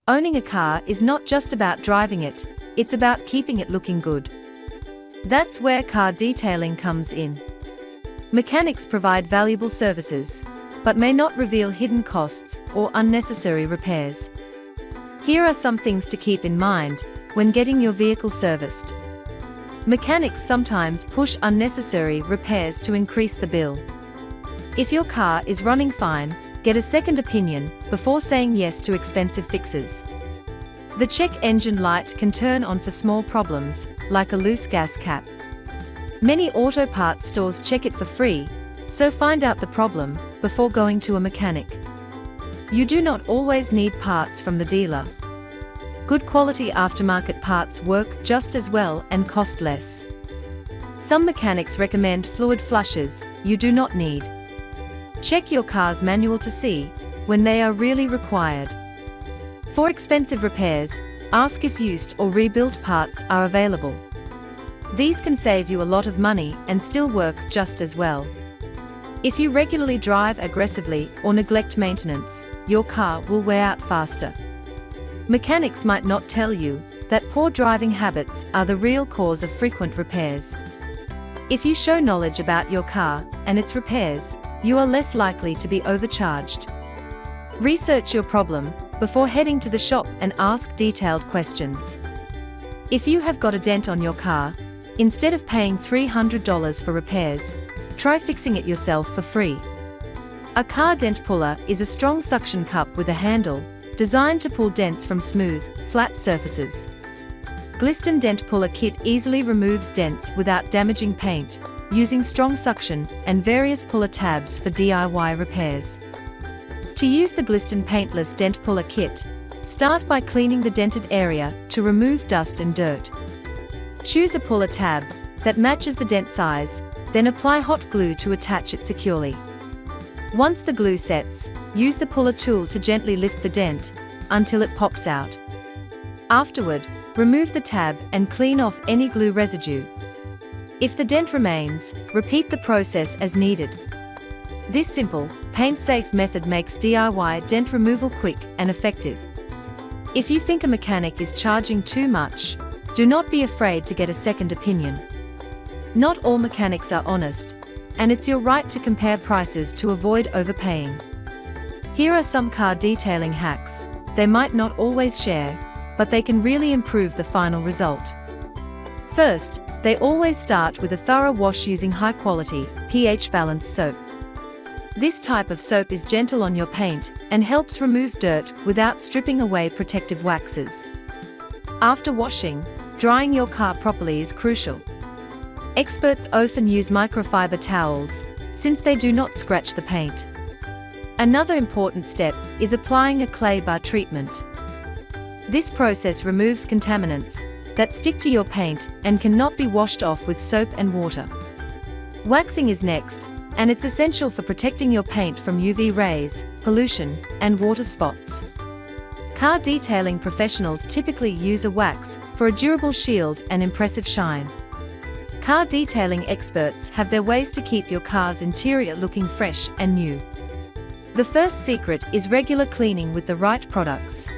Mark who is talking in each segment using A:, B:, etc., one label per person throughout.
A: Owning a car is not just about driving it, it's about keeping it looking good. That's where car detailing comes in. Mechanics provide valuable services, but may not reveal hidden costs or unnecessary repairs. Here are some things to keep in mind when getting your vehicle serviced. Mechanics sometimes push unnecessary repairs to increase the bill. If your car is running fine, get a second opinion before saying yes to expensive fixes. The check engine light can turn on for small problems, like a loose gas cap. Many auto parts stores check it for free, so find out the problem before going to a mechanic. You do not always need parts from the dealer. Good quality aftermarket parts work just as well and cost less. Some mechanics recommend fluid flushes you do not need. Check your car's manual to see when they are really required. For expensive repairs, ask if used or rebuilt parts are available. These can save you a lot of money and still work just as well. If you regularly drive aggressively or neglect maintenance, your car will wear out faster. Mechanics might not tell you that poor driving habits are the real cause of frequent repairs. If you show knowledge about your car and its repairs, you are less likely to be overcharged. Research your problem before heading to the shop and ask detailed questions. If you have got a dent on your car, instead of paying $300 for repairs, try fixing it yourself for free. A car dent puller is a strong suction cup with a handle designed to pull dents from smooth, flat surfaces. Glisten Dent Puller Kit easily removes dents without damaging paint, using strong suction and various puller tabs for DIY repairs. To use the Glisten Paintless Dent Puller Kit, start by cleaning the dented area to remove dust and dirt. Choose a puller tab that matches the dent size, then apply hot glue to attach it securely. Once the glue sets, use the puller tool to gently lift the dent until it pops out. Afterward, remove the tab and clean off any glue residue. If the dent remains, repeat the process as needed. This simple, paint-safe method makes DIY dent removal quick and effective. If you think a mechanic is charging too much, do not be afraid to get a second opinion. Not all mechanics are honest, and it's your right to compare prices to avoid overpaying. Here are some car detailing hacks they might not always share, but they can really improve the final result. First, they always start with a thorough wash using high-quality, pH-balanced soap. This type of soap is gentle on your paint and helps remove dirt without stripping away protective waxes. After washing, drying your car properly is crucial. Experts often use microfiber towels, since they do not scratch the paint. Another important step is applying a clay bar treatment. This process removes contaminants that stick to your paint and cannot be washed off with soap and water. Waxing is next, and it's essential for protecting your paint from UV rays, pollution, and water spots. Car detailing professionals typically use a wax for a durable shield and impressive shine. Car detailing experts have their ways to keep your car's interior looking fresh and new. The first secret is regular cleaning with the right products.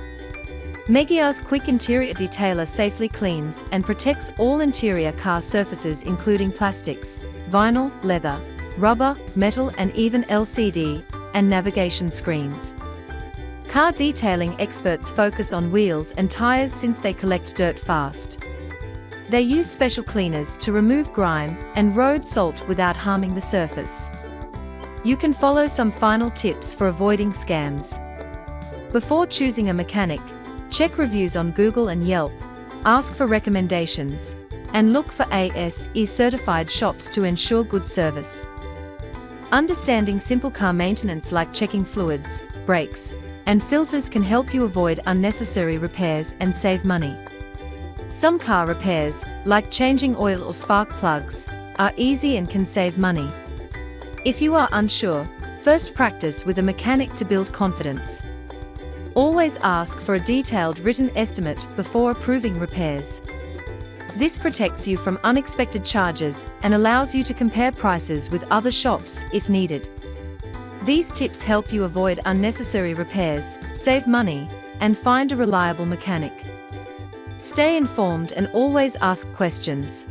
A: Megiar's Quick Interior Detailer safely cleans and protects all interior car surfaces including plastics, vinyl, leather, rubber, metal and even LCD and navigation screens. Car detailing experts focus on wheels and tires since they collect dirt fast. They use special cleaners to remove grime and road salt without harming the surface. You can follow some final tips for avoiding scams. Before choosing a mechanic, check reviews on Google and Yelp, ask for recommendations, and look for ASE certified shops to ensure good service. Understanding simple car maintenance like checking fluids, brakes, and filters can help you avoid unnecessary repairs and save money. Some car repairs, like changing oil or spark plugs, are easy and can save money. If you are unsure, first practice with a mechanic to build confidence. Always ask for a detailed written estimate before approving repairs. This protects you from unexpected charges and allows you to compare prices with other shops if needed. These tips help you avoid unnecessary repairs, save money, and find a reliable mechanic. Stay informed and always ask questions.